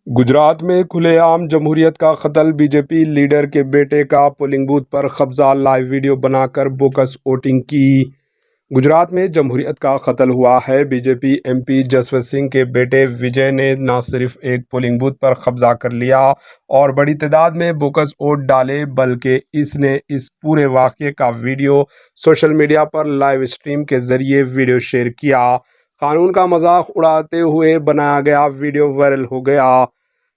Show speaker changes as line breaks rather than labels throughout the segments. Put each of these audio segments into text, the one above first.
गुजरात में खुलेआम जमहूरियत का कत्ल, बीजेपी लीडर के बेटे का पोलिंग बूथ पर कब्जा, लाइव वीडियो बनाकर बोगस वोटिंग की। गुजरात में जमहूरियत का कत्ल हुआ है। बीजेपी एमपी जसवंत सिंह के बेटे विजय ने न सिर्फ एक पोलिंग बूथ पर कब्जा कर लिया और बड़ी तादाद में बोगस वोट डाले, बल्कि इसने इस पूरे वाक़ये का वीडियो सोशल मीडिया पर लाइव स्ट्रीम के जरिए वीडियो शेयर किया। कानून का मजाक उड़ाते हुए बनाया गया वीडियो वायरल हो गया।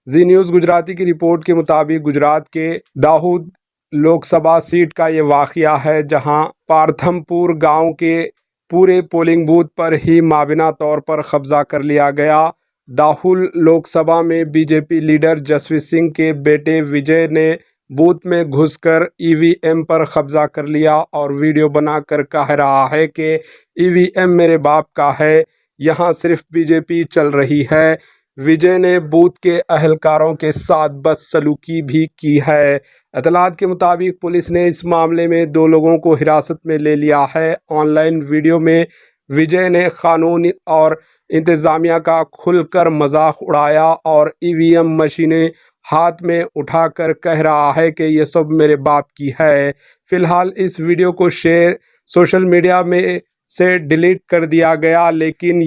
जी न्यूज़ गुजराती की रिपोर्ट के मुताबिक गुजरात के दाहोद लोकसभा सीट का ये वाक़या है, जहां पार्थमपुर गांव के पूरे पोलिंग बूथ पर ही माबिना तौर पर कब्जा कर लिया गया। दाहोद लोकसभा में बीजेपी लीडर जसवंत सिंह के बेटे विजय ने बूथ में घुसकर ईवीएम पर कब्जा कर लिया और वीडियो बनाकर कह रहा है कि ईवीएम मेरे बाप का है, यहाँ सिर्फ बीजेपी चल रही है। विजय ने बूथ के अहलकारों के साथ बदसलूकी भी की है। इतलात के मुताबिक पुलिस ने इस मामले में 2 लोगों को हिरासत में ले लिया है। ऑनलाइन वीडियो में विजय ने कानून और इंतज़ामिया का खुलकर मजाक उड़ाया और ईवीएम मशीनें हाथ में उठाकर कह रहा है कि ये सब मेरे बाप की है। फिलहाल इस वीडियो को सोशल मीडिया में से डिलीट कर दिया गया, लेकिन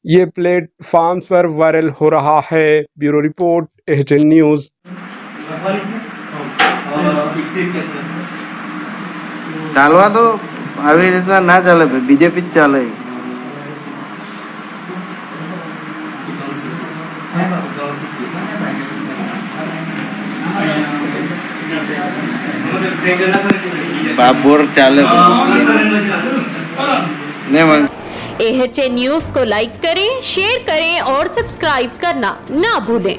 ये प्लेटफॉर्म्स पर वायरल हो रहा है। Bureau report, HN news.
चालवा तो આવી રીતના ના ચાલે, બીજેપી જ ચાલે। बाबर चाले नहीं मन।
एचएन न्यूज़ को लाइक करें, शेयर करें और सब्सक्राइब करना ना भूलें।